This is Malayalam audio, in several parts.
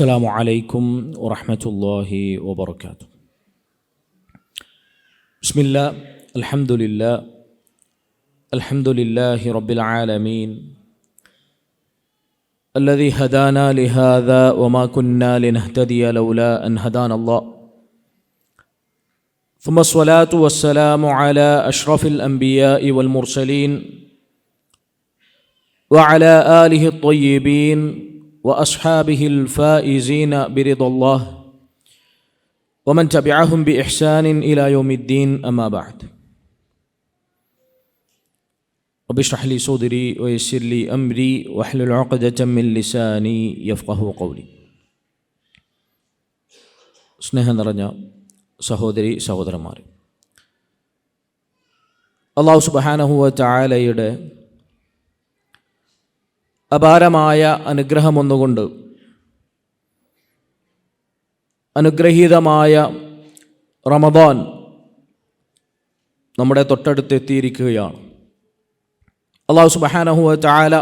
السلام عليكم ورحمة الله وبركاته. بسم الله الحمد لله رب العالمين الذي هدانا لهذا وما كنا لنهتدي لولا أن هدانا الله ثم الصلاة والسلام على أشرف الأنبياء والمرسلين وعلى آله الطيبين وأصحابه الفائزين برضا الله ومن تبعهم بإحسان إلى يوم الدين أما بعد. رب اشرح لي صدري ويسر لي أمري واحلل عقدة من لساني يفقهوا قولي. സ്നേഹം നിറഞ്ഞ സഹോദരി സഹോദരന്മാരെ, അല്ലാഹു സുബ്ഹാനഹു വ തആലയുടെ അപാരമായ അനുഗ്രഹമൊന്നുകൊണ്ട് അനുഗ്രഹീതമായ റമദാൻ നമ്മുടെ തൊട്ടടുത്ത് എത്തിയിരിക്കുകയാണ്. അല്ലാഹു സുബ്ഹാനഹു വ തആല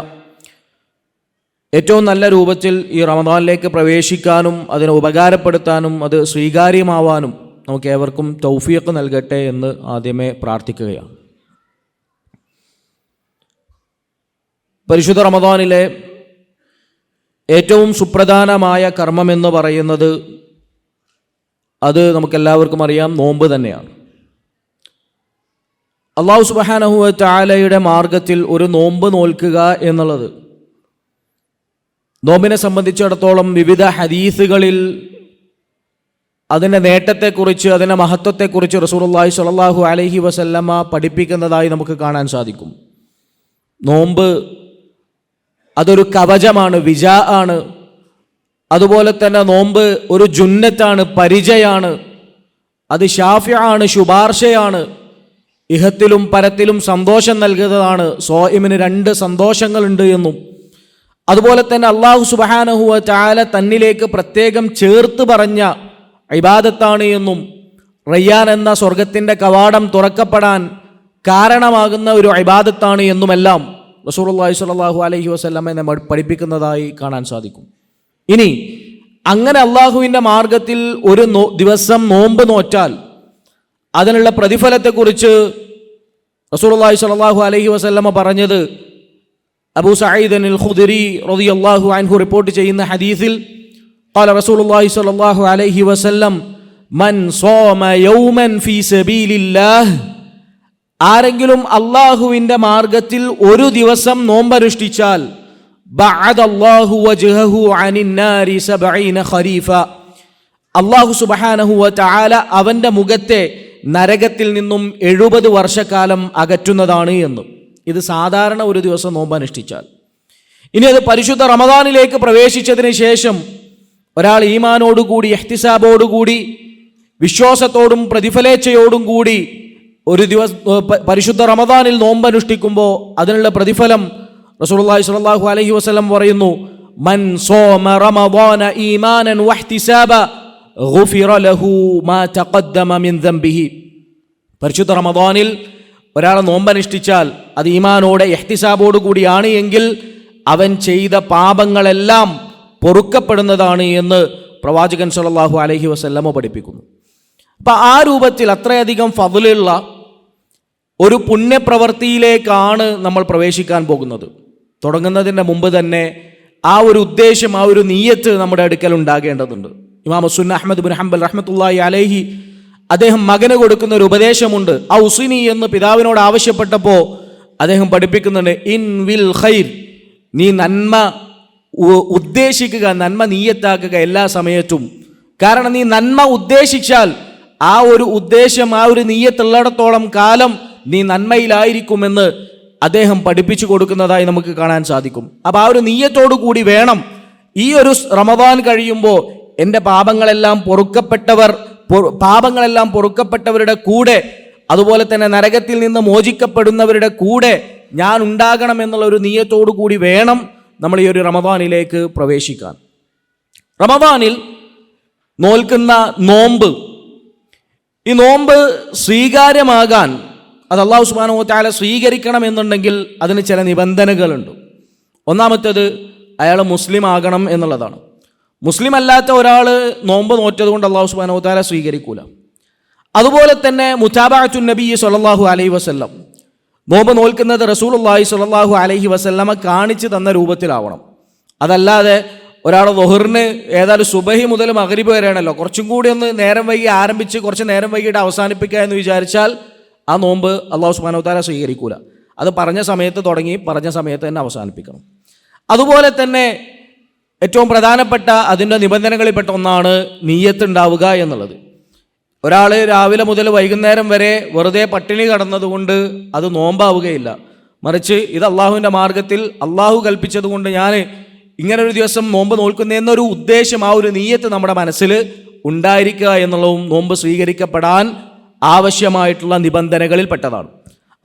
ഏറ്റവും നല്ല രൂപത്തിൽ ഈ റമദാനിലേക്ക് പ്രവേശിക്കാനും അതിനെ ഉപകാരപ്പെടുത്താനും അത് സ്വീകാര്യമാവാനും നമുക്ക് ഏവർക്കും തൗഫീഖ് നൽകട്ടെ എന്ന് ആദ്യമേ പ്രാർത്ഥിക്കുകയാണ്. പരിശുദ്ധ റമദാനിലെ ഏറ്റവും സുപ്രധാനമായ കർമ്മമെന്ന് പറയുന്നത് അത് നമുക്കെല്ലാവർക്കും അറിയാം, നോമ്പ് തന്നെയാണ്. അല്ലാഹു സുബ്ഹാനഹു വ തആലയുടെ മാർഗത്തിൽ ഒരു നോമ്പ് നോൽക്കുക എന്നുള്ളത് നോമ്പിനെ സംബന്ധിച്ചിടത്തോളം വിവിധ ഹദീസുകളിൽ അതിൻ്റെ നേട്ടത്തെക്കുറിച്ച് അതിൻ്റെ മഹത്വത്തെക്കുറിച്ച് റസൂലുള്ളാഹി സ്വല്ലല്ലാഹു അലൈഹി വസല്ലമ പഠിപ്പിക്കുന്നതായി നമുക്ക് കാണാൻ സാധിക്കും. നോമ്പ് അതൊരു കവചമാണ്, വിജാ ആണ്. അതുപോലെ തന്നെ നോമ്പ് ഒരു ജുന്നത്താണ്, പരിചയാണ്. അത് ഷാഫിആണ്, ശുപാർശയാണ്. ഇഹത്തിലും പരത്തിലും സന്തോഷം നൽകുന്നതാണ്. സ്വാഇമിന് 2 സന്തോഷങ്ങളുണ്ട് എന്നും അതുപോലെ തന്നെ അല്ലാഹു സുബ്ഹാനഹു വ തആല തന്നിലേക്ക് പ്രത്യേകം ചേർത്ത് പറഞ്ഞ ഇബാദത്താണ് എന്നും റയ്യാൻ എന്ന സ്വർഗത്തിൻ്റെ കവാടം തുറക്കപ്പെടാൻ കാരണമാകുന്ന ഒരു ഇബാദത്താണ് എന്നുമെല്ലാം റസൂലുള്ളാഹി സ്വല്ലല്ലാഹു അലൈഹി വസല്ലമ നമ്മെ പഠിപ്പിക്കുന്നതായി കാണാൻ സാധിക്കും. ഇനി അങ്ങനെ അള്ളാഹുവിൻ്റെ മാർഗത്തിൽ ഒരു ദിവസം നോമ്പ് നോറ്റാൽ അതിനുള്ള പ്രതിഫലത്തെക്കുറിച്ച് റസൂലുള്ളാഹി സ്വല്ലല്ലാഹു അലൈഹി വസല്ലമ പറഞ്ഞത് അബൂ സഈദ് അൽ ഖുദരി റളിയല്ലാഹു അൻഹു റിപ്പോർട്ട് ചെയ്യുന്ന ഹദീസിൽ ഖാല റസൂലുള്ളാഹി സ്വല്ലല്ലാഹു അലൈഹി വസല്ലം മൻ സ്വോമ യൗമൻ ഫീ സബീലില്ലാഹ്, ആരെങ്കിലും അള്ളാഹുവിൻ്റെ മാർഗത്തിൽ ഒരു ദിവസം നോമ്പനുഷ്ഠിച്ചാൽ ബഅദല്ലാഹു വജ്ഹഹു അനിന്നാരി 70 ഖരീഫ, അല്ലാഹു സുബ്ഹാനഹു വ തആല അവൻ്റെ മുഖത്തെ നരകത്തിൽ നിന്നും 70 വർഷക്കാലം അകറ്റുന്നതാണ് എന്ന്. ഇത് സാധാരണ ഒരു ദിവസം നോമ്പനുഷ്ഠിച്ചാൽ. ഇനി അത് പരിശുദ്ധ റമദാനിലേക്ക് പ്രവേശിച്ചതിന് ശേഷം ഒരാൾ ഈമാനോടുകൂടി ഇഹ്തിസാബോടുകൂടി വിശ്വാസത്തോടും പ്രതിഫലേച്ഛയോടും കൂടി ഒരു ദിവസം പരിശുദ്ധ റമദാനിൽ നോമ്പനുഷ്ഠിക്കുമ്പോൾ അതിനുള്ള പ്രതിഫലം റസൂലുള്ളാഹി സ്വല്ലല്ലാഹു അലൈഹി വസല്ലം പറയുന്നു, മൻ സോമ റമദാന ഈമാനൻ വഹ്തിസാബ ഗുഫിറ ലഹു മാ തഖദ്ദമ മിൻ ദംബിഹി. പരിശുദ്ധ റമദാനിൽ ഒരാൾ നോമ്പനുഷ്ഠിച്ചാൽ അത് ഈമാനോടെ ഇഹ്തിസാബോട് കൂടിയാണ് എങ്കിൽ അവൻ ചെയ്ത പാപങ്ങളെല്ലാം പൊറുക്കപ്പെടുന്നതാണ് എന്ന് പ്രവാചകൻ സ്വല്ലല്ലാഹു അലൈഹി വസല്ലം പഠിപ്പിക്കുന്നു. അപ്പം ആ രൂപത്തിൽ അത്രയധികം ഫദ്ലുള്ള ഒരു പുണ്യപ്രവൃത്തിയിലേക്കാണ് നമ്മൾ പ്രവേശിക്കാൻ പോകുന്നത്. തുടങ്ങുന്നതിൻ്റെ മുമ്പ് തന്നെ ആ ഒരു ഉദ്ദേശം, ആ ഒരു നിയ്യത്ത് നമ്മുടെ അടുക്കൽ ഉണ്ടാകേണ്ടതുണ്ട്. ഇമാം സുന്ന അഹ്മദ് ബിൻ ഹംബൽ റഹ്മത്തുള്ളാഹി അലൈഹി അദ്ദേഹം മകന് കൊടുക്കുന്ന ഒരു ഉപദേശമുണ്ട്. ഔസിനി എന്ന് പിതാവിനോട് ആവശ്യപ്പെട്ടപ്പോൾ അദ്ദേഹം പഠിപ്പിക്കുന്നുണ്ട്, ഇൻ വിൽ ഖൈർ, നീ നന്മ ഉദ്ദേശിക്കുക, നന്മ നിയ്യത്താക്കുക എല്ലാ സമയത്തും. കാരണം നീ നന്മ ഉദ്ദേശിച്ചാൽ ആ ഒരു ഉദ്ദേശം, ആ ഒരു നിയ്യത്തുള്ളിടത്തോളം കാലം നീ നന്മയിലായിരിക്കുമെന്ന് അദ്ദേഹം പഠിപ്പിച്ചു കൊടുക്കുന്നതായി നമുക്ക് കാണാൻ സാധിക്കും. അപ്പോൾ ആ ഒരു നിയ്യത്തോടു കൂടി വേണം ഈ ഒരു റമദാൻ കഴിയുമ്പോൾ എൻ്റെ പാപങ്ങളെല്ലാം പൊറുക്കപ്പെട്ടവരുടെ കൂടെ, അതുപോലെ തന്നെ നരകത്തിൽ നിന്ന് മോചിക്കപ്പെടുന്നവരുടെ കൂടെ ഞാൻ ഉണ്ടാകണം എന്നുള്ള ഒരു നിയ്യത്തോടു കൂടി വേണം നമ്മൾ ഈ ഒരു റമദാനിലേക്ക് പ്രവേശിക്കാൻ. റമദാനിൽ നോൽക്കുന്ന നോമ്പ്, ഈ നോമ്പ് സ്വീകാര്യമാകാൻ, അത് അല്ലാഹു സുബ്ഹാനഹു വ തആല സ്വീകരിക്കണം എന്നുണ്ടെങ്കിൽ അതിന് ചില നിബന്ധനകളുണ്ട്. ഒന്നാമത്തേത് അയാൾ മുസ്ലിം ആകണം എന്നുള്ളതാണ്. മുസ്ലിം അല്ലാത്ത ഒരാൾ നോമ്പ് നോറ്റത് കൊണ്ട് അള്ളാഹു സുബ്ഹാനഹു വ തആല സ്വീകരിക്കൂല. അതുപോലെ തന്നെ മുതാബഅത്തുൻ നബി സ്വല്ലല്ലാഹു അലൈഹി വസല്ലം, നോമ്പ് നോൽക്കുന്നത് റസൂലുള്ളാഹി സ്വല്ലല്ലാഹു അലൈഹി വസല്ലമ കാണിച്ചു തന്ന രൂപത്തിലാവണം. അതല്ലാതെ ഒരാൾ ദുഹറിന് ഏതായാലും സുബഹി മുതൽ മഗ്രിബ് വരെയാണല്ലോ, കുറച്ചും കൂടി ഒന്ന് നേരം വൈകി ആരംഭിച്ച് കുറച്ച് നേരം വൈകിട്ട് അവസാനിപ്പിക്കുക എന്ന് വിചാരിച്ചാൽ ആ നോമ്പ് അള്ളാഹു സുബ്ഹാനഹു വ തആല സ്വീകരിക്കൂല. അത് പറഞ്ഞ സമയത്ത് തുടങ്ങി പറഞ്ഞ സമയത്ത് തന്നെ അവസാനിപ്പിക്കണം. അതുപോലെ തന്നെ ഏറ്റവും പ്രധാനപ്പെട്ട അതിൻ്റെ നിബന്ധനകളിൽപ്പെട്ട ഒന്നാണ് നിയ്യത്ത് ഉണ്ടാവുക എന്നുള്ളത്. ഒരാൾ രാവിലെ മുതൽ വൈകുന്നേരം വരെ വെറുതെ പട്ടിണി കടന്നതുകൊണ്ട് അത് നോമ്പാവുകയില്ല. മറിച്ച് ഇത് അള്ളാഹുവിൻ്റെ മാർഗത്തിൽ അള്ളാഹു കൽപ്പിച്ചതുകൊണ്ട് ഞാൻ ഇങ്ങനൊരു ദിവസം നോമ്പ് നോൽക്കുന്നതെന്നൊരു ഉദ്ദേശം, ആ ഒരു നിയ്യത്ത് നമ്മുടെ മനസ്സിൽ ഉണ്ടായിരിക്കുക എന്നുള്ളതും നോമ്പ് സ്വീകരിക്കപ്പെടാൻ ആവശ്യമായിട്ടുള്ള നിബന്ധനകളിൽ പെട്ടതാണ്.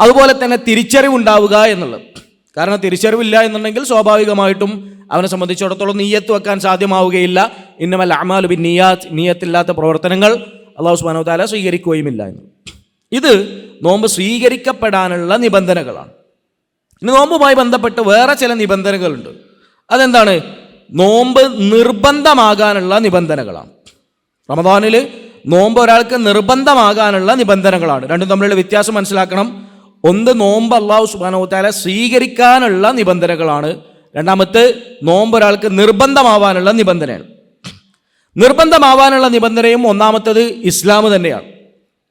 അതുപോലെ തന്നെ തിരിച്ചറിവുണ്ടാവുക എന്നുള്ളത്. കാരണം തിരിച്ചറിവില്ല എന്നുണ്ടെങ്കിൽ സ്വാഭാവികമായിട്ടും അവനെ സംബന്ധിച്ചിടത്തോളം നിയ്യത്ത് വെക്കാൻ സാധ്യമാവുകയില്ല. ഇന്നമൽ അഅ്മാലു ബിന്നിയ്യാത്ത്, നിയ്യത്തില്ലാത്ത പ്രവർത്തനങ്ങൾ അല്ലാഹു സുബ്ഹാനഹു വ തആല സ്വീകരിക്കുകയുമില്ല എന്ന്. ഇത് നോമ്പ് സ്വീകരിക്കപ്പെടാനുള്ള നിബന്ധനകളാണ്. ഇനി നോമ്പുമായി ബന്ധപ്പെട്ട് വേറെ ചില നിബന്ധനകളുണ്ട്. അതെന്താണ്? നോമ്പ് നിർബന്ധമാകാനുള്ള നിബന്ധനകളാണ്. റമദാനിൽ നോമ്പ് ഒരാൾക്ക് നിർബന്ധമാകാനുള്ള നിബന്ധനകളാണ്. രണ്ടും തമ്മിലുള്ള വ്യത്യാസം മനസ്സിലാക്കണം. ഒന്ന്, നോമ്പ് അല്ലാഹു സുബ്ഹാനഹു വ തആല സ്വീകരിക്കാനുള്ള നിബന്ധനകളാണ്. രണ്ടാമത്തെ, നോമ്പ് ഒരാൾക്ക് നിർബന്ധമാവാനുള്ള നിബന്ധനയാണ്. നിർബന്ധമാവാനുള്ള നിബന്ധനയും ഒന്നാമത്തത് ഇസ്ലാം തന്നെയാണ്.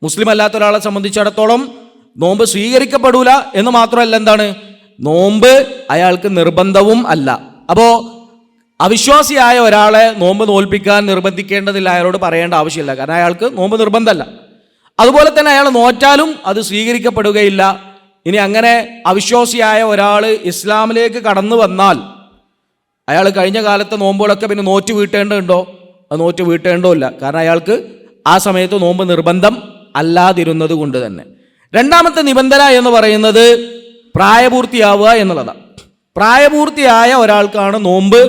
മുസ്ലിം അല്ലാത്ത ഒരാളെ സംബന്ധിച്ചിടത്തോളം നോമ്പ് സ്വീകരിക്കപ്പെടൂല എന്ന് മാത്രമല്ല, എന്താണ്, നോമ്പ് അയാൾക്ക് നിർബന്ധവും അല്ല. അപ്പോൾ അവിശ്വാസിയായ ഒരാളെ നോമ്പ് നോൽപ്പിക്കാൻ നിർബന്ധിക്കേണ്ടതില്ല, അയാളോട് പറയേണ്ട ആവശ്യമില്ല. കാരണം അയാൾക്ക് നോമ്പ് നിർബന്ധമല്ല. അതുപോലെ തന്നെ അയാൾ നോറ്റാലും അത് സ്വീകരിക്കപ്പെടുകയില്ല. ഇനി അങ്ങനെ അവിശ്വാസിയായ ഒരാൾ ഇസ്ലാമിലേക്ക് കടന്നു വന്നാൽ അയാൾ കഴിഞ്ഞ കാലത്തെ നോമ്പുകളൊക്കെ പിന്നെ നോറ്റ് വീട്ടേണ്ടതുണ്ടോ? അത് നോറ്റ് വീട്ടേണ്ടതില്ല. കാരണം അയാൾക്ക് ആ സമയത്ത് നോമ്പ് നിർബന്ധം അല്ലാതിരുന്നത് കൊണ്ട് തന്നെ. രണ്ടാമത്തെ നിബന്ധന എന്ന് പറയുന്നത് പ്രായപൂർത്തിയാവുക എന്നുള്ളതാണ്. പ്രായപൂർത്തിയായ ഒരാൾക്കാണ് നോമ്പ്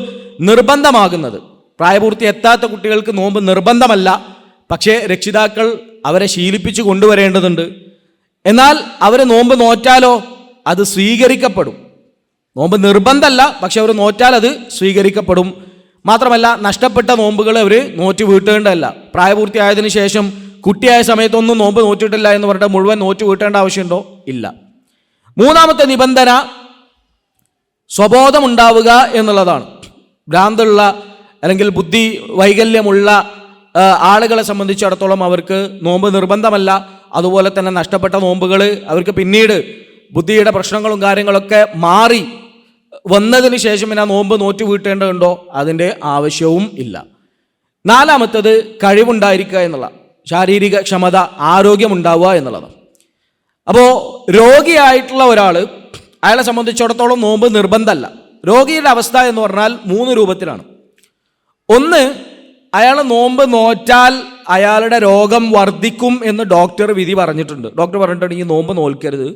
നിർബന്ധമാകുന്നത്. പ്രായപൂർത്തി എത്താത്ത കുട്ടികൾക്ക് നോമ്പ് നിർബന്ധമല്ല. പക്ഷേ രക്ഷിതാക്കൾ അവരെ ശീലിപ്പിച്ച് കൊണ്ടുവരേണ്ടതുണ്ട്. എന്നാൽ അവർ നോമ്പ് നോറ്റാലോ അത് സ്വീകരിക്കപ്പെടും. നോമ്പ് നിർബന്ധമല്ല, പക്ഷെ അവർ നോറ്റാൽ അത് സ്വീകരിക്കപ്പെടും. മാത്രമല്ല, നഷ്ടപ്പെട്ട നോമ്പുകൾ അവർ നോറ്റ് വീട്ടേണ്ടതല്ല. പ്രായപൂർത്തിയായതിനു ശേഷം കുട്ടിയായ സമയത്തൊന്നും നോമ്പ് നോറ്റിട്ടില്ല എന്ന് പറഞ്ഞിട്ട് മുഴുവൻ നോറ്റ് വീട്ടേണ്ട ആവശ്യമുണ്ടോ? ഇല്ല. മൂന്നാമത്തെ നിബന്ധന സ്വബോധമുണ്ടാവുക എന്നുള്ളതാണ്. ഭ്രാന്തുള്ള അല്ലെങ്കിൽ ബുദ്ധി വൈകല്യമുള്ള ആളുകളെ സംബന്ധിച്ചിടത്തോളം അവർക്ക് നോമ്പ് നിർബന്ധമല്ല. അതുപോലെ തന്നെ നഷ്ടപ്പെട്ട നോമ്പുകൾ അവർക്ക് പിന്നീട് ബുദ്ധിയുടെ പ്രശ്നങ്ങളും കാര്യങ്ങളൊക്കെ മാറി വന്നതിന് ശേഷം പിന്നെ നോമ്പ് നോറ്റ് വീട്ടേണ്ടതുണ്ടോ? അതിൻ്റെ ആവശ്യവും ഇല്ല. നാലാമത്തത് കഴിവുണ്ടായിരിക്കുക എന്നുള്ള, ശാരീരിക ക്ഷമത, ആരോഗ്യമുണ്ടാവുക എന്നുള്ളത്. അപ്പോൾ രോഗിയായിട്ടുള്ള ഒരാൾ, അയാളെ സംബന്ധിച്ചിടത്തോളം നോമ്പ് നിർബന്ധമല്ല. രോഗിയുടെ അവസ്ഥ എന്ന് പറഞ്ഞാൽ 3 രൂപത്തിലാണ്. ഒന്ന്, അയാൾ നോമ്പ് നോറ്റാൽ അയാളുടെ രോഗം വർദ്ധിക്കും എന്ന് ഡോക്ടർ വിധി പറഞ്ഞിട്ടുണ്ട്. ഡോക്ടർ പറഞ്ഞിട്ടുണ്ട് ഈ നോമ്പ് നോൽക്കരുത്,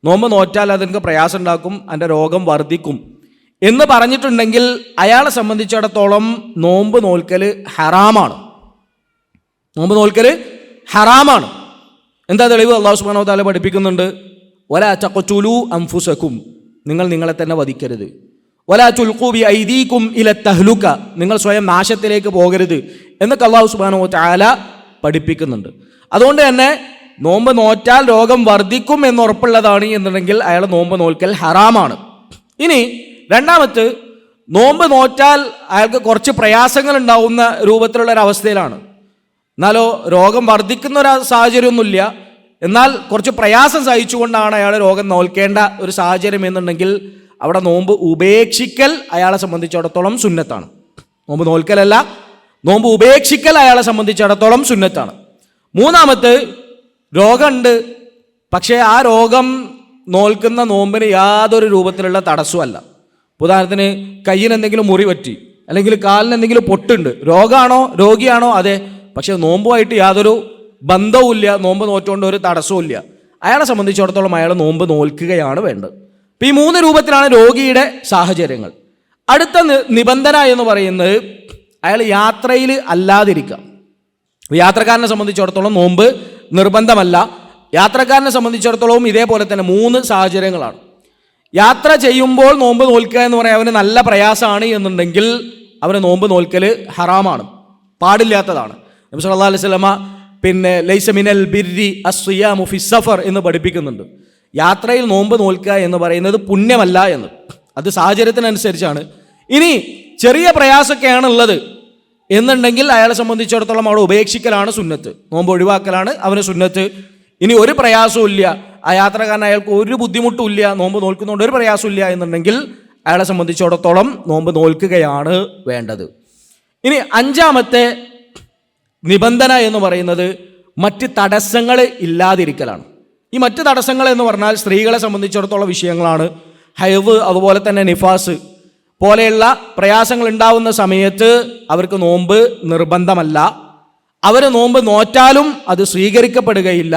നോമ്പ് നോറ്റാൽ അതെനിക്ക് പ്രയാസം ഉണ്ടാക്കും, എൻ്റെ രോഗം വർദ്ധിക്കും എന്ന് പറഞ്ഞിട്ടുണ്ടെങ്കിൽ അയാളെ സംബന്ധിച്ചിടത്തോളം നോമ്പ് നോൽക്കൽ ഹറാമാണ്. നോമ്പ് നോൽക്കൽ ഹറാമാണ്. എന്താ തെളിവ്? അല്ലാഹു സുബ്ഹാനഹു വ തആല പഠിപ്പിക്കുന്നുണ്ട്, വലാ തഖ്തുലൂ അൻഫുസകും, നിങ്ങൾ നിങ്ങളെ തന്നെ വധിക്കരുത്. വലാ തുൽഖൂ ബി ഐദീകും ഇല തഹ്ലുക, നിങ്ങൾ സ്വയം നാശത്തിലേക്ക് പോകരുത് എന്നൊക്കെ അല്ലാഹു സുബ്ഹാനഹു വ തആല പഠിപ്പിക്കുന്നുണ്ട്. അതുകൊണ്ട് തന്നെ നോമ്പ് നോറ്റാൽ രോഗം വർദ്ധിക്കും എന്നുറപ്പുള്ളതാണ് എന്നുണ്ടെങ്കിൽ അയാൾ നോമ്പ് നോൽക്കൽ ഹറാമാണ്. ഇനി രണ്ടാമത്തെ, നോമ്പ് നോറ്റാൽ അയാൾക്ക് കുറച്ച് പ്രയാസങ്ങൾ ഉണ്ടാവുന്ന രൂപത്തിലുള്ള ഒരു അവസ്ഥയിലാണ്. എന്നാലോ രോഗം വർദ്ധിക്കുന്ന ഒരു സാഹചര്യമൊന്നുമില്ല, എന്നാൽ കുറച്ച് പ്രയാസം സഹിച്ചുകൊണ്ടാണ് അയാൾ രോഗം നോൽക്കേണ്ട ഒരു സാഹചര്യം എന്നുണ്ടെങ്കിൽ അവിടെ നോമ്പ് ഉപേക്ഷിക്കൽ അയാളെ സംബന്ധിച്ചിടത്തോളം സുന്നത്താണ്. നോമ്പ് നോൽക്കലല്ല, നോമ്പ് ഉപേക്ഷിക്കൽ അയാളെ സംബന്ധിച്ചിടത്തോളം സുന്നത്താണ്. മൂന്നാമത്തെ, രോഗമുണ്ട്, പക്ഷേ ആ രോഗം നോൽക്കുന്ന നോമ്പിന് യാതൊരു രൂപത്തിലുള്ള തടസ്സമല്ല. ഉദാഹരണത്തിന് കയ്യിന് എന്തെങ്കിലും മുറി പറ്റി, അല്ലെങ്കിൽ കാലിന് എന്തെങ്കിലും പൊട്ടുണ്ട്, രോഗിയാണോ? അതെ. പക്ഷെ നോമ്പുമായിട്ട് യാതൊരു ബന്ധവുമില്ല, നോമ്പ് നോറ്റുകൊണ്ട് ഒരു തടസ്സവും ഇല്ല. അയാളെ സംബന്ധിച്ചിടത്തോളം അയാൾ നോമ്പ് നോൽക്കുകയാണ് വേണ്ടത്. ഇപ്പം ഈ 3 രൂപത്തിലാണ് രോഗിയുടെ സാഹചര്യങ്ങൾ. അടുത്ത നിബന്ധന എന്ന് പറയുന്നത് അയാൾ യാത്രയിൽ അല്ലാതിരിക്കുക. യാത്രക്കാരനെ സംബന്ധിച്ചിടത്തോളം നോമ്പ് നിർബന്ധമല്ല. യാത്രക്കാരനെ സംബന്ധിച്ചിടത്തോളം ഇതേപോലെ തന്നെ 3 സാഹചര്യങ്ങളാണ്. യാത്ര ചെയ്യുമ്പോൾ നോമ്പ് നോൽക്കുക എന്ന് പറയാൻ അവന് നല്ല പ്രയാസമാണ് എന്നുണ്ടെങ്കിൽ അവരെ നോമ്പ് നോൽക്കൽ ഹറാമാണ്, പാടില്ലാത്തതാണ്. നബി സല്ലല്ലാഹു അലൈഹി വസല്ലമ ലൈസ മിനൽ ബിർരി അസ്സിയാമു ഫി സഫർ എന്ന് പഠിപ്പിക്കുന്നുണ്ട്. യാത്രയിൽ നോമ്പ് നോൽക്കുക എന്ന് പറയുന്നത് പുണ്യമല്ല എന്ന്. അത് സാഹചര്യത്തിനനുസരിച്ചാണ്. ഇനി ചെറിയ പ്രയാസമൊക്കെയാണ് ഉള്ളത് എന്നുണ്ടെങ്കിൽ അയാളെ സംബന്ധിച്ചിടത്തോളം അവിടെ ഉപേക്ഷിക്കലാണ് സുന്നത്ത്, നോമ്പ് ഒഴിവാക്കലാണ് അവന് സുന്നത്ത്. ഇനി ഒരു പ്രയാസവും ഇല്ല, ആ യാത്രക്കാരൻ അയാൾക്ക് ഒരു ബുദ്ധിമുട്ടും ഇല്ല, നോമ്പ് നോൽക്കുന്നതുകൊണ്ട് ഒരു പ്രയാസവും ഇല്ല എന്നുണ്ടെങ്കിൽ അയാളെ സംബന്ധിച്ചിടത്തോളം നോമ്പ് നോൽക്കുകയാണ് വേണ്ടത്. ഇനി അഞ്ചാമത്തെ നിബന്ധന എന്ന് പറയുന്നത് മറ്റ് തടസ്സങ്ങൾ ഇല്ലാതിരിക്കലാണ്. ഈ മറ്റ് തടസ്സങ്ങൾ എന്ന് പറഞ്ഞാൽ സ്ത്രീകളെ സംബന്ധിച്ചിടത്തോളം വിഷയങ്ങളാണ്. ഹൈവ്, അതുപോലെ തന്നെ നിഫാസ് പോലെയുള്ള പ്രയാസങ്ങൾ ഉണ്ടാവുന്ന സമയത്ത് അവർക്ക് നോമ്പ് നിർബന്ധമല്ല. അവർ നോമ്പ് നോറ്റാലും അത് സ്വീകരിക്കപ്പെടുകയില്ല.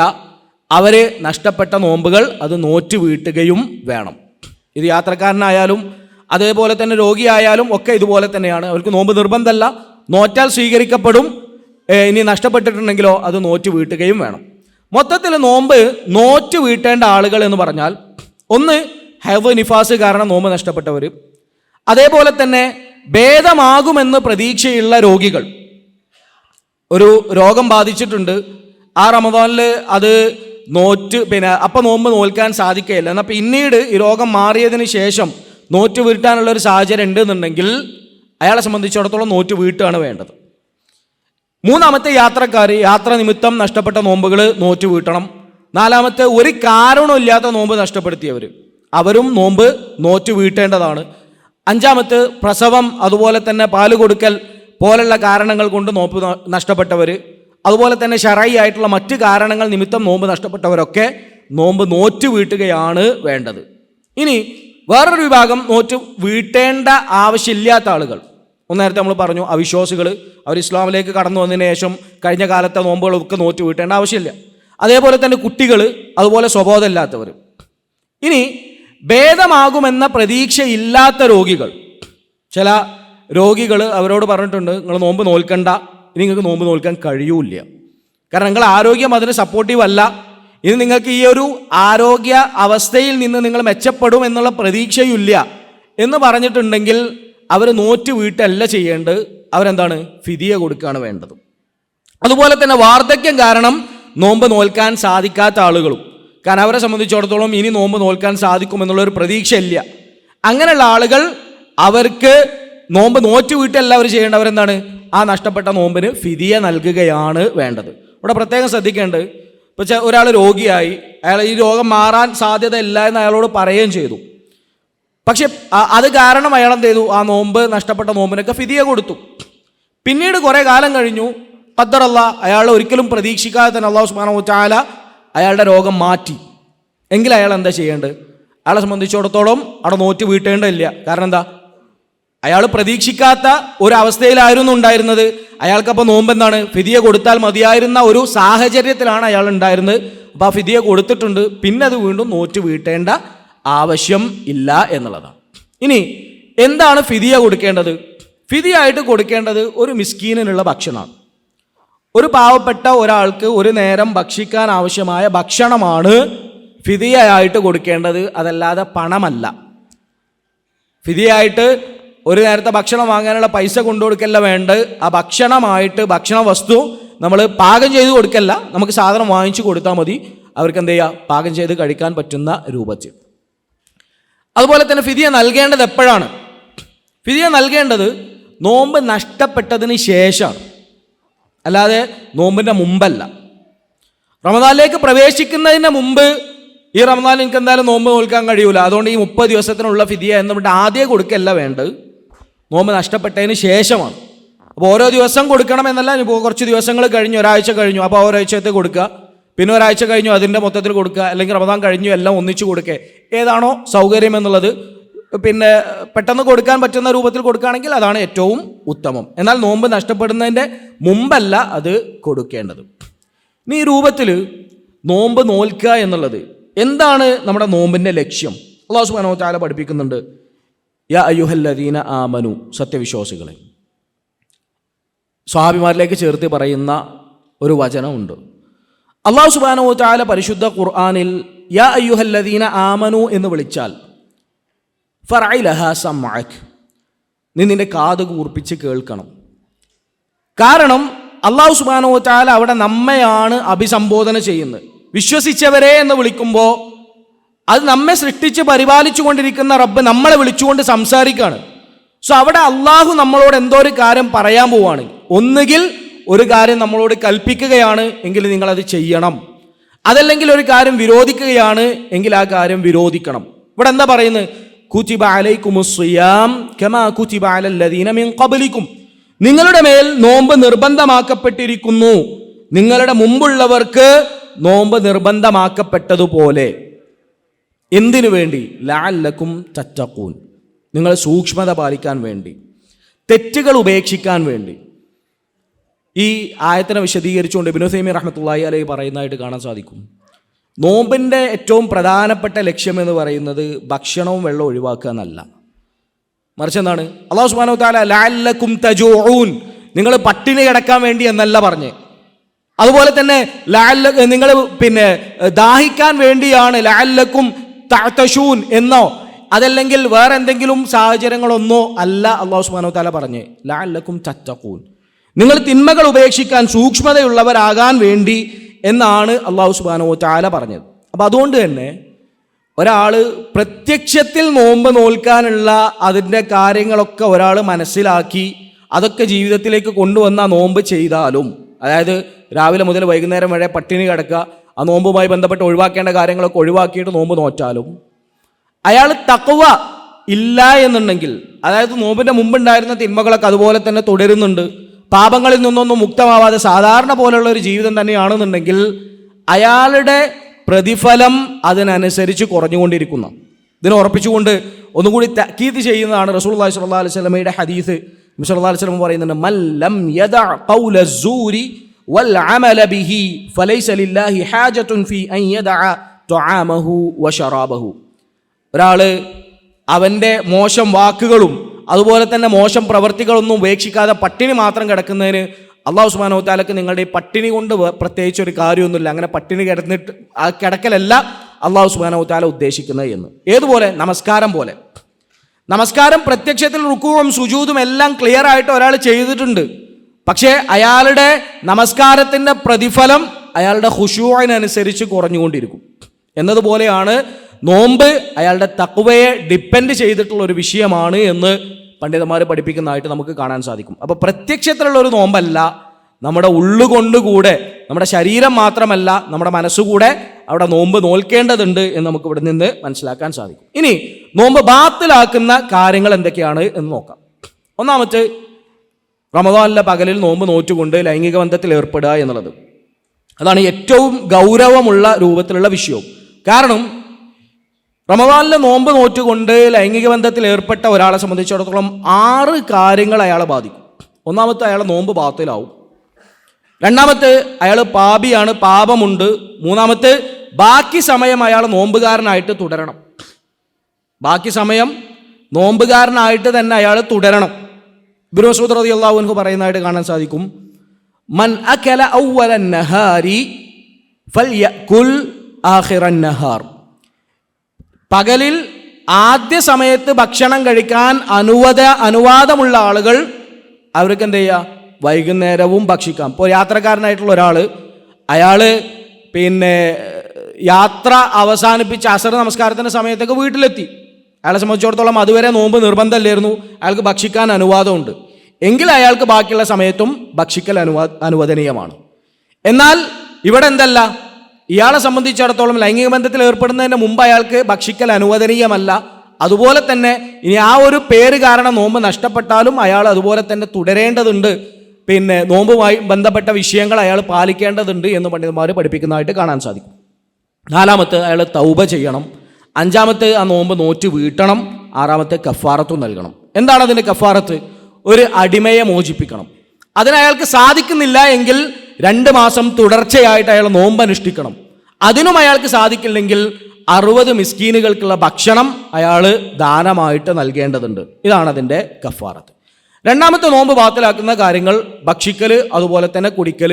അവർ നഷ്ടപ്പെട്ട നോമ്പുകൾ അത് നോറ്റ് വീട്ടുകയും വേണം. ഇത് യാത്രക്കാരനായാലും അതേപോലെ തന്നെ രോഗിയായാലും ഒക്കെ ഇതുപോലെ തന്നെയാണ്. അവർക്ക് നോമ്പ് നിർബന്ധമല്ല, നോറ്റാൽ സ്വീകരിക്കപ്പെടും. ഇനി നഷ്ടപ്പെട്ടിട്ടുണ്ടെങ്കിലോ അത് നോറ്റ് വീട്ടുകയും വേണം. മൊത്തത്തിൽ നോമ്പ് നോറ്റ് വീട്ടേണ്ട ആളുകൾ എന്ന് പറഞ്ഞാൽ ഒന്ന് ഹൈവ് നിഫാസ് കാരണം നോമ്പ് നഷ്ടപ്പെട്ടവർ, അതേപോലെ തന്നെ ഭേദമാകുമെന്ന് പ്രതീക്ഷയുള്ള രോഗികൾ. ഒരു രോഗം ബാധിച്ചിട്ടുണ്ട്, ആ റമദാനിൽ അത് നോറ്റ് അപ്പം നോമ്പ് നോൽക്കാൻ സാധിക്കുകയില്ല, എന്നാൽ പിന്നീട് ഈ രോഗം മാറിയതിന് ശേഷം നോറ്റ് വീട്ടാനുള്ളൊരു സാഹചര്യം ഉണ്ടെന്നുണ്ടെങ്കിൽ അയാളെ സംബന്ധിച്ചിടത്തോളം നോറ്റ് വീട്ടുകയാണ് വേണ്ടത്. മൂന്നാമത്തെ യാത്രക്കാർ, യാത്ര നിമിത്തം നഷ്ടപ്പെട്ട നോമ്പുകൾ നോറ്റ് വീട്ടണം. നാലാമത്തെ ഒരു കാരണമില്ലാത്ത നോമ്പ് നഷ്ടപ്പെടുത്തിയവർ, അവരും നോമ്പ് നോറ്റ് വീട്ടേണ്ടതാണ്. അഞ്ചാമത്തെ പ്രസവം, അതുപോലെ തന്നെ പാല് കൊടുക്കൽ പോലുള്ള കാരണങ്ങൾ കൊണ്ട് നോമ്പ് നഷ്ടപ്പെട്ടവർ, അതുപോലെ തന്നെ ശറഈ ആയിട്ടുള്ള മറ്റ് കാരണങ്ങൾ നിമിത്തം നോമ്പ് നഷ്ടപ്പെട്ടവരൊക്കെ നോമ്പ് നോറ്റ് വീട്ടുകയാണ് വേണ്ടത്. ഇനി വേറൊരു വിഭാഗം നോറ്റ് വീട്ടേണ്ട ആവശ്യമില്ലാത്ത ആളുകൾ. നേരത്തെ നമ്മൾ പറഞ്ഞു, അവിശ്വാസികൾ, അവർ ഇസ്ലാമിലേക്ക് കടന്നു വന്നതിന് ശേഷം കഴിഞ്ഞ കാലത്തെ നോമ്പുകളൊക്കെ നോറ്റ് വീട്ടേണ്ട ആവശ്യമില്ല. അതേപോലെ തന്നെ കുട്ടികൾ, അതുപോലെ സ്വബോധമില്ലാത്തവർ. ഇനി ഭേദമാകുമെന്ന പ്രതീക്ഷയില്ലാത്ത രോഗികൾ. ചില രോഗികൾ അവരോട് പറഞ്ഞിട്ടുണ്ട്, നിങ്ങൾ നോമ്പ് നോൽക്കണ്ട, ഇനി നിങ്ങൾക്ക് നോമ്പ് നോൽക്കാൻ കഴിയൂല, കാരണം നിങ്ങൾ ആരോഗ്യം അതിന് സപ്പോർട്ടീവ് അല്ല, ഇനി നിങ്ങൾക്ക് ഈ ഒരു ആരോഗ്യ അവസ്ഥയിൽ നിന്ന് നിങ്ങൾ മെച്ചപ്പെടും എന്നുള്ള പ്രതീക്ഷയില്ല എന്ന് പറഞ്ഞിട്ടുണ്ടെങ്കിൽ അവർ നോറ്റ് വീട്ടല്ല ചെയ്യേണ്ടത്, അവരെന്താണ്, ഫിദിയ കൊടുക്കുകയാണ് വേണ്ടത്. അതുപോലെ തന്നെ വാർദ്ധക്യം കാരണം നോമ്പ് നോൽക്കാൻ സാധിക്കാത്ത ആളുകളും, കാരണം അവരെ സംബന്ധിച്ചിടത്തോളം ഇനി നോമ്പ് നോൽക്കാൻ സാധിക്കുമെന്നുള്ളൊരു പ്രതീക്ഷയില്ല. അങ്ങനെയുള്ള ആളുകൾ അവർക്ക് നോമ്പ് നോറ്റ് വീട്ടല്ല അവർ ചെയ്യേണ്ടത്, അവരെന്താണ്, ആ നഷ്ടപ്പെട്ട നോമ്പിന് ഫിദിയ നൽകുകയാണ് വേണ്ടത്. ഇവിടെ പ്രത്യേകം ശ്രദ്ധിക്കേണ്ടത്, ഇപ്പോൾ ഒരാൾ രോഗിയായി, അയാൾ ഈ രോഗം മാറാൻ സാധ്യത ഇല്ല എന്ന് അയാളോട് പറയുകയും ചെയ്തു. പക്ഷെ അത് കാരണം അയാൾ എന്ത് ചെയ്തു, ആ നോമ്പ് നഷ്ടപ്പെട്ട നോമ്പിനൊക്കെ ഫിദിയ കൊടുത്തു. പിന്നീട് കുറേ കാലം കഴിഞ്ഞു, ഖദ്ദറല്ലാ, അയാൾ ഒരിക്കലും പ്രതീക്ഷിക്കാതെ തന്നെ അല്ലാഹു സുബ്ഹാനഹു വ തആല അയാളുടെ രോഗം മാറ്റി. എങ്കിൽ അയാൾ എന്താ ചെയ്യേണ്ടത്? അയാളെ സംബന്ധിച്ചിടത്തോളം അവിടെ നോറ്റ് വീട്ടേണ്ടതില്ല. കാരണം എന്താ, അയാൾ പ്രതീക്ഷിക്കാത്ത ഒരു അവസ്ഥയിലായിരുന്നു ഉണ്ടായിരുന്നത്. അയാൾക്കപ്പോൾ നോമ്പ് എന്താണ്, ഫിദിയ കൊടുത്താൽ മതിയായിരുന്ന ഒരു സാഹചര്യത്തിലാണ് അയാൾ ഉണ്ടായിരുന്നത്. അപ്പോൾ ആ ഫിദിയ കൊടുത്തിട്ടുണ്ട്, പിന്നെ അത് വീണ്ടും നോറ്റ് വീട്ടേണ്ട ആവശ്യം ഇല്ല എന്നുള്ളതാണ്. ഇനി എന്താണ് ഫിദിയ കൊടുക്കേണ്ടത്? ഫിദിയ ആയിട്ട് കൊടുക്കേണ്ടത് ഒരു മിസ്കീനിനുള്ള ഭക്ഷണമാണ്. ഒരു പാവപ്പെട്ട ഒരാൾക്ക് ഒരു നേരം ഭക്ഷിക്കാൻ ആവശ്യമായ ഭക്ഷണമാണ് ഫിദിയ ആയിട്ട് കൊടുക്കേണ്ടത്, അതല്ലാതെ പണമല്ല. ഫിദിയ ആയിട്ട് ഒരു നേരത്തെ ഭക്ഷണം വാങ്ങാനുള്ള പൈസ കൊണ്ടുകൊടുക്കല്ല വേണ്ടത്, ആ ഭക്ഷണമായിട്ട് ഭക്ഷണ വസ്തു നമ്മൾ പാകം ചെയ്ത് കൊടുക്കല്ല, നമുക്ക് സാധനം വാങ്ങിച്ചു കൊടുത്താൽ മതി, അവർക്ക് എന്ത് ചെയ്യുക, പാകം ചെയ്ത് കഴിക്കാൻ പറ്റുന്ന രൂപത്തിൽ. അതുപോലെ തന്നെ ഫിദിയ നൽകേണ്ടത് എപ്പോഴാണ്? ഫിദിയ നൽകേണ്ടത് നോമ്പ് നഷ്ടപ്പെട്ടതിന് ശേഷമാണ്, അല്ലാതെ നോമ്പിൻ്റെ മുമ്പല്ല. റമദാനിലേക്ക് പ്രവേശിക്കുന്നതിന് മുമ്പ് ഈ റമദാൻ എനിക്ക് എന്തായാലും നോമ്പ് നോൽക്കാൻ കഴിയൂല, അതുകൊണ്ട് ഈ 30 ദിവസത്തിനുള്ള ഫിദിയ എന്ന് പറഞ്ഞിട്ട് ആദ്യം കൊടുക്കല്ല വേണ്ടത്, നോമ്പ് നഷ്ടപ്പെട്ടതിന് ശേഷമാണ്. അപ്പോൾ ഓരോ ദിവസം കൊടുക്കണം എന്നല്ല, ഇപ്പോൾ കുറച്ച് ദിവസങ്ങൾ കഴിഞ്ഞു, ഒരാഴ്ച കഴിഞ്ഞു, അപ്പോൾ ഒരാഴ്ചത്തെ കൊടുക്കുക, പിന്നെ ഒരാഴ്ച കഴിഞ്ഞു അതിൻ്റെ മൊത്തത്തിൽ കൊടുക്കുക, അല്ലെങ്കിൽ റമദാൻ കഴിഞ്ഞു എല്ലാം ഒന്നിച്ചു കൊടുക്കുക, ഏതാണോ സൗകര്യം എന്നുള്ളത് പിന്നെ പെട്ടെന്ന് കൊടുക്കാൻ പറ്റുന്ന രൂപത്തിൽ കൊടുക്കുകയാണെങ്കിൽ അതാണ് ഏറ്റവും ഉത്തമം. എന്നാൽ നോമ്പ് നഷ്ടപ്പെടുന്നതിൻ്റെ മുമ്പല്ല അത് കൊടുക്കേണ്ടത്. ഇനി ഈ രൂപത്തിൽ നോമ്പ് നോൽക്കുക എന്നുള്ളത് എന്താണ് നമ്മുടെ നോമ്പിൻ്റെ ലക്ഷ്യം? അല്ലാഹു സുബ്ഹാനഹു വ തആല പഠിപ്പിക്കുന്നുണ്ട്, യാ അയ്യുഹല്ലദീന ആമനു, സത്യവിശ്വാസികളെ. സ്വഹാബിമാരിലേക്ക് ചേർത്ത് പറയുന്ന ഒരു വചനമുണ്ട്. അല്ലാഹു സുബ്ഹാനഹു വ തആല പരിശുദ്ധ ഖുർആനിൽ യാ അയ്യുഹല്ലദീന ആമനു എന്ന് വിളിച്ചാൽ ഫറഇ ലഹാ സമഅക്, നീ നിന്റെ കാത് കൂർപ്പിച്ച് കേൾക്കണം. കാരണം അല്ലാഹു സുബ്ഹാനഹു വ തആല അവിടെ നമ്മെയാണ് അഭിസംബോധന ചെയ്യുന്നത്. വിശ്വസിച്ചവരെ എന്ന് വിളിക്കുമ്പോൾ അത് നമ്മെ സൃഷ്ടിച്ച് പരിപാലിച്ചു കൊണ്ടിരിക്കുന്ന റബ്ബ് നമ്മളെ വിളിച്ചുകൊണ്ട് സംസാരിക്കുകയാണ്. സോ അവിടെ അള്ളാഹു നമ്മളോട് എന്തോ ഒരു കാര്യം പറയാൻ പോവാണ്. ഒന്നുകിൽ ഒരു കാര്യം നമ്മളോട് കൽപ്പിക്കുകയാണ് എങ്കിൽ നിങ്ങളത് ചെയ്യണം, അതല്ലെങ്കിൽ ഒരു കാര്യം വിരോധിക്കുകയാണ് എങ്കിൽ ആ കാര്യം വിരോധിക്കണം. ഇവിടെ എന്താ പറയുന്നത്? കുതിബ അലൈക്കുമുസ് സിയാം കമാ കുതിബ അലൽ ലദീന മിൻ ഖബ്ലിക്കും, നിങ്ങളുടെ മേൽ നോമ്പ് നിർബന്ധമാക്കപ്പെട്ടിരിക്കുന്നു, നിങ്ങളുടെ മുമ്പുള്ളവർക്ക് നോമ്പ് നിർബന്ധമാക്കപ്പെട്ടതുപോലെ. എന്തിനു വേണ്ടി? ലഅല്ലക്കും തത്തഖൂൻ, നിങ്ങൾ സൂക്ഷ്മത പാലിക്കാൻ വേണ്ടി, തെറ്റുകൾ ഉപേക്ഷിക്കാൻ വേണ്ടി. ഈ ആയത്തിനെ വിശദീകരിച്ചുകൊണ്ട് ഇബ്നു തൈമിയ്യ റഹ്മത്തുള്ളാഹി അലൈഹി പറയുന്നതായിട്ട് കാണാൻ സാധിക്കും. നോമ്പിൻ്റെ ഏറ്റവും പ്രധാനപ്പെട്ട ലക്ഷ്യം എന്ന് പറയുന്നത് ഭക്ഷണവും വെള്ളവും ഒഴിവാക്കുക എന്നല്ല, മറിച്ച് എന്താണ്? അല്ലാഹു സുബ്ഹാനഹു വ തആല ലഅല്ലക്കും തജൂഊൻ, നിങ്ങൾ പട്ടിണി കിടക്കാൻ വേണ്ടി എന്നല്ല പറഞ്ഞേ. അതുപോലെ തന്നെ നിങ്ങൾ ദാഹിക്കാൻ വേണ്ടിയാണ് ലഅല്ലക്കും തഅതശൂൻ എന്നോ അതല്ലെങ്കിൽ വേറെ എന്തെങ്കിലും സാഹചര്യങ്ങളൊന്നോ അല്ല അല്ലാഹു സുബ്ഹാനഹു വ തആല പറഞ്ഞേ. ലഅല്ലക്കും തത്തഖൂൻ, നിങ്ങൾ തിന്മകൾ ഉപേക്ഷിക്കാൻ സൂക്ഷ്മതയുള്ളവരാകാൻ വേണ്ടി എന്നാണ് അല്ലാഹു സുബ്ഹാനഹു വ തആല പറഞ്ഞത്. അപ്പം അതുകൊണ്ട് തന്നെ ഒരാൾ പ്രത്യക്ഷത്തിൽ നോമ്പ് നോൽക്കാനുള്ള അതിൻ്റെ കാര്യങ്ങളൊക്കെ ഒരാൾ മനസ്സിലാക്കി അതൊക്കെ ജീവിതത്തിലേക്ക് കൊണ്ടുവന്ന നോമ്പ് ചെയ്താലും, അതായത് രാവിലെ മുതൽ വൈകുന്നേരം വരെ പട്ടിണി കിടക്കുക, ആ നോമ്പുമായി ബന്ധപ്പെട്ട് ഒഴിവാക്കേണ്ട കാര്യങ്ങളൊക്കെ ഒഴിവാക്കിയിട്ട് നോമ്പ് നോറ്റാലും അയാൾ തഖ്വ ഇല്ല എന്നുണ്ടെങ്കിൽ, അതായത് നോമ്പിൻ്റെ മുമ്പുണ്ടായിരുന്ന തിന്മകളൊക്കെ അതുപോലെ തന്നെ തുടരുന്നുണ്ട്, പാപങ്ങളിൽ നിന്നൊന്നും മുക്തമാവാതെ സാധാരണ പോലുള്ള ഒരു ജീവിതം തന്നെയാണെന്നുണ്ടെങ്കിൽ അയാളുടെ പ്രതിഫലം അതിനനുസരിച്ച് കുറഞ്ഞുകൊണ്ടിരിക്കുന്ന ഇതിനെ ഉറപ്പിച്ചുകൊണ്ട് ഒന്നുകൂടി തഅക്കീദ് ചെയ്യുന്നതാണ് റസൂലുള്ളാഹി സ്വല്ലല്ലാഹു അലൈഹി വസല്ലമയുടെ ഹദീസ്. നബി സല്ലല്ലാഹു അലൈഹി വസല്ലം പറയുന്നുണ്ട്, മൻ ലം യദഅ ഖൗല സൂരി വൽ അമല ബിഹി ഫലൈസ ലില്ലാഹി ഹാജത്തുൻ ഫീ അൻ യദഅ തുആമഹു വശറാബഹു. ഒരാൾ അവൻ്റെ മോശം വാക്കുകളും അതുപോലെ തന്നെ മോശം പ്രവൃത്തികളൊന്നും ഉപേക്ഷിക്കാതെ പട്ടിണി മാത്രം കിടക്കുന്നതിന് അല്ലാഹു സുബ്ഹാനഹു വ തആലക്ക് നിങ്ങളുടെ ഈ പട്ടിണി കൊണ്ട് പ്രത്യേകിച്ച് ഒരു കാര്യമൊന്നുമില്ല. അങ്ങനെ പട്ടിണി കിടന്നിട്ട് ആ കിടക്കലല്ല അല്ലാഹു സുബ്ഹാനഹു വ തആല ഉദ്ദേശിക്കുന്നത് എന്ന്. ഏതുപോലെ? നമസ്കാരം പോലെ. നമസ്കാരം പ്രത്യക്ഷത്തിൽ റുക്കൂഉം സുജൂദും എല്ലാം ക്ലിയർ ആയിട്ട് ഒരാൾ ചെയ്തിട്ടുണ്ട്. പക്ഷേ അയാളുടെ നമസ്കാരത്തിൻ്റെ പ്രതിഫലം അയാളുടെ ഖുശൂഇനനുസരിച്ച് കുറഞ്ഞുകൊണ്ടിരിക്കും. എന്നതുപോലെയാണ് നോമ്പ് അയാളുടെ തഖ്വയെ ഡിപ്പെൻഡ് ചെയ്തിട്ടുള്ള ഒരു വിഷയമാണ് എന്ന് പണ്ഡിതന്മാർ പഠിപ്പിക്കുന്നതായിട്ട് നമുക്ക് കാണാൻ സാധിക്കും. അപ്പോൾ പ്രത്യക്ഷത്തിലുള്ള ഒരു നോമ്പല്ല, നമ്മുടെ ഉള്ളുകൊണ്ടുകൂടെ, നമ്മുടെ ശരീരം മാത്രമല്ല നമ്മുടെ മനസ്സുകൂടെ അവിടെ നോമ്പ് നോൽക്കേണ്ടതുണ്ട് എന്ന് നമുക്ക് ഇവിടെ നിന്ന് മനസ്സിലാക്കാൻ സാധിക്കും. ഇനി നോമ്പ് ബാത്തിലാക്കുന്ന കാര്യങ്ങൾ എന്തൊക്കെയാണ് എന്ന് നോക്കാം. ഒന്നാമത്തെ, റമദാനിലെ പകലിൽ നോമ്പ് നോറ്റുകൊണ്ട് ലൈംഗിക ബന്ധത്തിൽ ഏർപ്പെടുക എന്നുള്ളത്. അതാണ് ഏറ്റവും ഗൗരവമുള്ള രൂപത്തിലുള്ള വിഷയവും. കാരണം റമദാനിലെ നോമ്പ് നോറ്റുകൊണ്ട് ലൈംഗിക ബന്ധത്തിൽ ഏർപ്പെട്ട ഒരാളെ സംബന്ധിച്ചിടത്തോളം 6 കാര്യങ്ങൾ അയാളെ ബാധിക്കും. ഒന്നാമത്തെ, അയാളെ നോമ്പ് ബാത്തിലാവും. രണ്ടാമത്തെ, അയാൾ പാപിയാണ്, പാപമുണ്ട്. മൂന്നാമത്തെ, ബാക്കി സമയം അയാൾ നോമ്പുകാരനായിട്ട് തുടരണം. ബാക്കി സമയം നോമ്പുകാരനായിട്ട് തന്നെ അയാൾ തുടരണം. ഇബ്നു മസ്ഊദ് റളിയല്ലാഹു അൻഹു പറയുന്നതായിട്ട് കാണാൻ സാധിക്കും, മൻ അകല അവ്വലൻ നഹാരി ഫൽയകുൽ ആഖിറൻ നഹാർ. പകലിൽ ആദ്യ സമയത്ത് ഭക്ഷണം കഴിക്കാൻ അനുവാദമുള്ള ആളുകൾ അവർക്ക് എന്ത് ചെയ്യുക? വൈകുന്നേരവും ഭക്ഷിക്കാം. ഇപ്പോൾ യാത്രക്കാരനായിട്ടുള്ള ഒരാൾ, അയാൾ യാത്ര അവസാനിപ്പിച്ച് അസർ നമസ്കാരത്തിൻ്റെ സമയത്തൊക്കെ വീട്ടിലെത്തി. അയാളെ സംബന്ധിച്ചിടത്തോളം അതുവരെ നോമ്പ് നിർബന്ധമല്ലായിരുന്നു, അയാൾക്ക് ഭക്ഷിക്കാൻ അനുവാദമുണ്ട് എങ്കിൽ അയാൾക്ക് ബാക്കിയുള്ള സമയത്തും ഭക്ഷിക്കൽ അനുവദനീയമാണ്. എന്നാൽ ഇവിടെ എന്തല്ല, ഇയാളെ സംബന്ധിച്ചിടത്തോളം ലൈംഗിക ബന്ധത്തിൽ ഏർപ്പെടുന്നതിന് മുമ്പ് അയാൾക്ക് ഭക്ഷിക്കൽ അനുവദനീയമല്ല. അതുപോലെ തന്നെ ഇനി ആ ഒരു പേര് കാരണം നോമ്പ് നഷ്ടപ്പെട്ടാലും അയാൾ അതുപോലെ തന്നെ തുടരേണ്ടതുണ്ട്. നോമ്പുമായി ബന്ധപ്പെട്ട വിഷയങ്ങൾ അയാൾ പാലിക്കേണ്ടതുണ്ട് എന്ന് പണ്ഡിതന്മാർ പഠിപ്പിക്കുന്നതായിട്ട് കാണാൻ സാധിക്കും. നാലാമത്തെ, അയാൾ തൗബ ചെയ്യണം. അഞ്ചാമത്തെ, ആ നോമ്പ് നോറ്റ് വീട്ടണം. ആറാമത്തെ, കഫാറത്തും നൽകണം. എന്താണ് അതിൻ്റെ കഫാറത്ത്? ഒരു അടിമയെ മോചിപ്പിക്കണം. അതിന് അയാൾക്ക് സാധിക്കുന്നില്ല എങ്കിൽ 2 മാസം തുടർച്ചയായിട്ട് അയാൾ നോമ്പ് അനുഷ്ഠിക്കണം. അതിനും അയാൾക്ക് സാധിക്കില്ലെങ്കിൽ 60 മിസ്കീനുകൾക്കുള്ള ഭക്ഷണം അയാൾ ദാനമായിട്ട് നൽകേണ്ടതുണ്ട്. ഇതാണ് അതിൻ്റെ കഫാറത്ത്. രണ്ടാമത്തെ നോമ്പ് ബാത്തിലാക്കുന്ന കാര്യങ്ങൾ ഭക്ഷിക്കൽ, അതുപോലെ തന്നെ കുടിക്കൽ.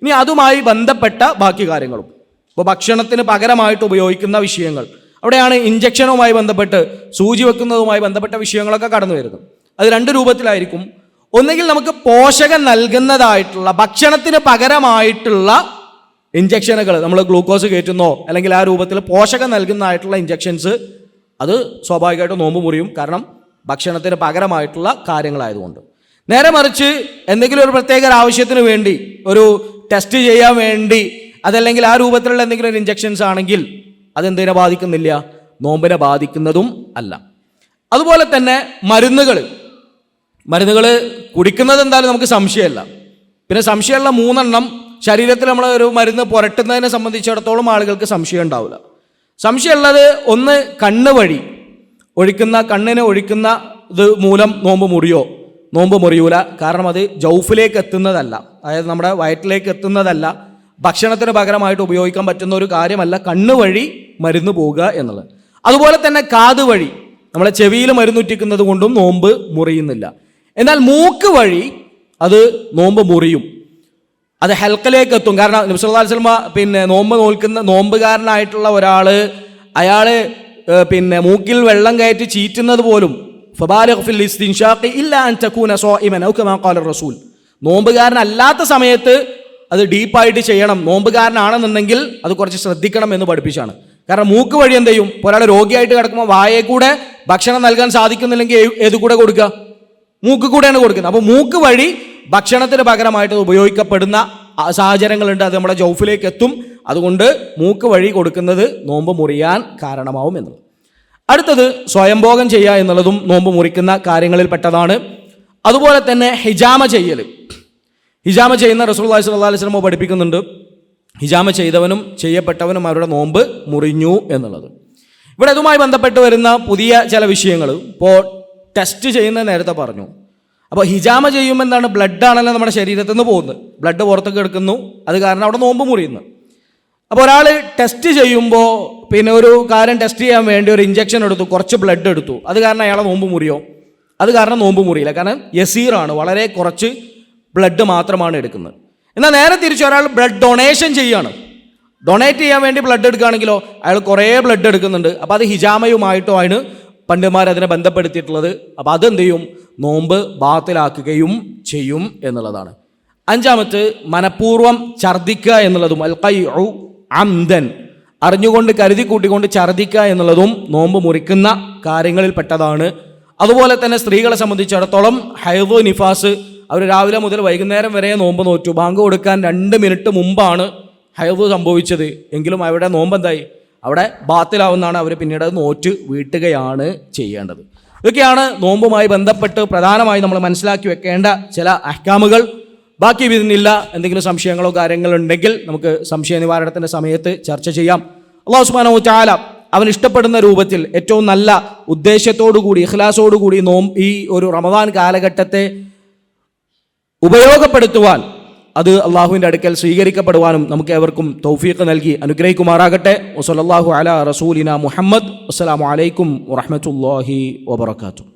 ഇനി അതുമായി ബന്ധപ്പെട്ട ബാക്കി കാര്യങ്ങളും. ഇപ്പോൾ ഭക്ഷണത്തിന് പകരമായിട്ട് ഉപയോഗിക്കുന്ന വിഷയങ്ങൾ, അവിടെയാണ് ഇഞ്ചക്ഷനുമായി ബന്ധപ്പെട്ട് സൂചി വെക്കുന്നതുമായി ബന്ധപ്പെട്ട വിഷയങ്ങളൊക്കെ കടന്നു വരുന്നത്. അത് രണ്ട് രൂപത്തിലായിരിക്കും. ഒന്നുകിൽ നമുക്ക് പോഷകം നൽകുന്നതായിട്ടുള്ള ഭക്ഷണത്തിന് പകരമായിട്ടുള്ള ഇഞ്ചക്ഷനുകൾ, നമ്മൾ ഗ്ലൂക്കോസ് കയറ്റുന്നോ അല്ലെങ്കിൽ ആ രൂപത്തിൽ പോഷകം നൽകുന്നതായിട്ടുള്ള ഇഞ്ചക്ഷൻസ്, അത് സ്വാഭാവികമായിട്ടും നോമ്പ് മുറിയും, കാരണം ഭക്ഷണത്തിന് പകരമായിട്ടുള്ള കാര്യങ്ങളായതുകൊണ്ട്. നേരെ മറിച്ച് എന്തെങ്കിലും ഒരു പ്രത്യേക ആവശ്യത്തിന് വേണ്ടി, ഒരു ടെസ്റ്റ് ചെയ്യാൻ വേണ്ടി, അതല്ലെങ്കിൽ ആ രൂപത്തിലുള്ള എന്തെങ്കിലും ഒരു ഇഞ്ചക്ഷൻസ് ആണെങ്കിൽ അതെന്തിനെ ബാധിക്കുന്നില്ല? നോമ്പിനെ ബാധിക്കുന്നതും അല്ല. അതുപോലെ തന്നെ മരുന്നുകൾ കുടിക്കുന്നത് എന്തായാലും നമുക്ക് സംശയമല്ല. പിന്നെ സംശയമുള്ള 3 എണ്ണം ശരീരത്തിൽ നമ്മൾ ഒരു മരുന്ന് പുരട്ടുന്നതിനെ സംബന്ധിച്ചിടത്തോളം ആളുകൾക്ക് സംശയം ഉണ്ടാവില്ല. സംശയമുള്ളത് ഒന്ന്, കണ്ണ് വഴി കണ്ണിന് ഒഴിക്കുന്ന ഇത് മൂലം നോമ്പ് മുറിയോ? നോമ്പ് മുറിയൂല. കാരണം അത് ജൗഫിലേക്ക് എത്തുന്നതല്ല, അതായത് നമ്മുടെ വയറ്റിലേക്ക് എത്തുന്നതല്ല, ഭക്ഷണത്തിന് പകരമായിട്ട് ഉപയോഗിക്കാൻ പറ്റുന്ന ഒരു കാര്യമല്ല കണ്ണ് വഴി മരുന്ന് പോവുക എന്നുള്ളത്. അതുപോലെ തന്നെ കാത് വഴി നമ്മളെ ചെവിയിൽ മരുന്നുറ്റിക്കുന്നത് കൊണ്ടും നോമ്പ് മുറിയുന്നില്ല. എന്നാൽ മൂക്ക് വഴി അത് നോമ്പ് മുറിയും, അത് ഹൽക്കലേക്ക് എത്തും. കാരണം നബി സല്ലല്ലാഹു അലൈഹി വസല്ലം നോമ്പ് നോൽക്കുന്ന നോമ്പുകാരനായിട്ടുള്ള ഒരാള് അയാള് മൂക്കിൽ വെള്ളം കയറ്റി ചീറ്റുന്നത് പോലും ഫബാലിഗ് ഫിൽ ഇസ്തിൻഷാഖി ഇല്ലാ അൻ തകൂന സായിമൻ ഔ കമാ ഖാല റസൂൽ, നോമ്പുകാരനല്ലാത്ത സമയത്ത് അത് ഡീപ്പായിട്ട് ചെയ്യണം, നോമ്പുകാരനാണെന്നുണ്ടെങ്കിൽ അത് കുറച്ച് ശ്രദ്ധിക്കണം എന്ന് പഠിപ്പിച്ചാണ്. കാരണം മൂക്ക് വഴി എന്ത് ചെയ്യും? ഒരാൾ രോഗിയായിട്ട് കിടക്കുമ്പോൾ വായേ കൂടെ ഭക്ഷണം നൽകാൻ സാധിക്കുന്നില്ലെങ്കിൽ ഏത് കൂടെ കൊടുക്കുക? മൂക്ക് കൂടെയാണ് കൊടുക്കുന്നത്. അപ്പോൾ മൂക്ക് വഴി ഭക്ഷണത്തിന് പകരമായിട്ട് ഉപയോഗിക്കപ്പെടുന്ന സാഹചര്യങ്ങളുണ്ട്, അത് നമ്മുടെ ജൗഫിലേക്ക് എത്തും. അതുകൊണ്ട് മൂക്ക് വഴി കൊടുക്കുന്നത് നോമ്പ് മുറിയാൻ കാരണമാവും എന്നുള്ളത്. അടുത്തത് സ്വയംഭോഗം ചെയ്യുക എന്നുള്ളതും നോമ്പ് മുറിക്കുന്ന കാര്യങ്ങളിൽ പെട്ടതാണ്. അതുപോലെ തന്നെ ഹിജാമ ചെയ്യുന്ന റസൂലുള്ളാഹി സ്വല്ലല്ലാഹു അലൈഹി വസല്ലം പഠിപ്പിക്കുന്നുണ്ട്, ഹിജാമ ചെയ്തവനും ചെയ്യപ്പെട്ടവനും അവരുടെ നോമ്പ് മുറിഞ്ഞു എന്നുള്ളത്. ഇവിടെ അതുമായി ബന്ധപ്പെട്ട് വരുന്ന പുതിയ ചില വിഷയങ്ങൾ, ഇപ്പോൾ ടെസ്റ്റ് ചെയ്യുന്ന നേരത്തെ പറഞ്ഞു. അപ്പോൾ ഹിജാമ ചെയ്യുമ്പോൾ എന്താണ്? ബ്ലഡാണല്ലോ നമ്മുടെ ശരീരത്തിൽ നിന്ന് പോകുന്നത്, ബ്ലഡ് പുറത്തേക്ക് എടുക്കുന്നു, അത് കാരണം അവിടെ നോമ്പ് മുറിയുന്നു. അപ്പോൾ ഒരാൾ ടെസ്റ്റ് ചെയ്യുമ്പോൾ ഒരു കാര്യം ടെസ്റ്റ് ചെയ്യാൻ വേണ്ടി ഒരു ഇഞ്ചക്ഷൻ എടുത്തു, കുറച്ച് ബ്ലഡ് എടുത്തു, അത് കാരണം അയാളെ നോമ്പ് മുറിയോ? അത് കാരണം നോമ്പ് മുറിയില്ല. കാരണം യസീറാണ്, വളരെ കുറച്ച് ബ്ലഡ് മാത്രമാണ് എടുക്കുന്നത്. എന്നാൽ നേരെ തിരിച്ച് ഒരാൾ ബ്ലഡ് ഡൊണേഷൻ ചെയ്യാണ്, ഡൊണേറ്റ് ചെയ്യാൻ വേണ്ടി ബ്ലഡ് എടുക്കുകയാണെങ്കിലോ അയാൾ കുറേ ബ്ലഡ് എടുക്കുന്നുണ്ട്. അപ്പോൾ അത് ഹിജാമയുമായിട്ടോ ആണ് പണ്ഡിതന്മാർ അതിനെ ബന്ധപ്പെടുത്തിയിട്ടുള്ളത്. അപ്പോൾ അതെന്ത് ചെയ്യും? നോമ്പ് ബാത്തിലാക്കുകയും ചെയ്യും എന്നുള്ളതാണ്. അഞ്ചാമത് മനഃപൂർവ്വം ഛർദ്ദിക്കുക എന്നുള്ളതും, അൽ ഖൈഉ അംദൻ, അറിഞ്ഞുകൊണ്ട് കരുതി കൂട്ടിക്കൊണ്ട് ഛർദ്ദിക്കുക എന്നുള്ളതും നോമ്പ് മുറിക്കുന്ന കാര്യങ്ങളിൽ പെട്ടതാണ്. അതുപോലെ തന്നെ സ്ത്രീകളെ സംബന്ധിച്ചിടത്തോളം ഹൈദ് നിഫാസ്, അവർ രാവിലെ മുതൽ വൈകുന്നേരം വരെ നോമ്പ് നോറ്റു, ബാങ്ക് കൊടുക്കാൻ 2 മിനിറ്റ് മുമ്പാണ് ഹൈദ് സംഭവിച്ചത്, എങ്കിലും അവരുടെ നോമ്പ് എന്തായി? അവിടെ ബാത്തിലാവുന്നതാണ്. അവർ പിന്നീട് അത് നോറ്റ് വീട്ടുകയാണ് ചെയ്യേണ്ടത്. ഇതൊക്കെയാണ് നോമ്പുമായി ബന്ധപ്പെട്ട് പ്രധാനമായി നമ്മൾ മനസ്സിലാക്കി വെക്കേണ്ട ചില അഹ്കാമുകൾ. ബാക്കി ഇതിനില്ല, എന്തെങ്കിലും സംശയങ്ങളോ കാര്യങ്ങളോ ഉണ്ടെങ്കിൽ നമുക്ക് സംശയ നിവാരണത്തിൻ്റെ സമയത്ത് ചർച്ച ചെയ്യാം. അല്ലാഹു സുബ്ഹാനഹു വ തആല അവൻ ഇഷ്ടപ്പെടുന്ന രൂപത്തിൽ ഏറ്റവും നല്ല ഉദ്ദേശത്തോടുകൂടി ഇഖ്ലാസോടുകൂടി ഈ ഒരു റമദാൻ കാലഘട്ടത്തെ ഉപയോഗപ്പെടുത്തുവാൻ, അത് അള്ളാഹുവിൻ്റെ അടുക്കൽ സ്വീകരിക്കപ്പെടുവാനും നമുക്ക് ഏവർക്കും തൗഫീഖ് നൽകി അനുഗ്രഹിക്കുമാറാകട്ടെ. വസല്ലല്ലാഹു അലാ റസൂലിന മുഹമ്മദ്. അസ്സലാമു അലൈക്കും വറഹ്മത്തുള്ളാഹി വബറകാതുഹു.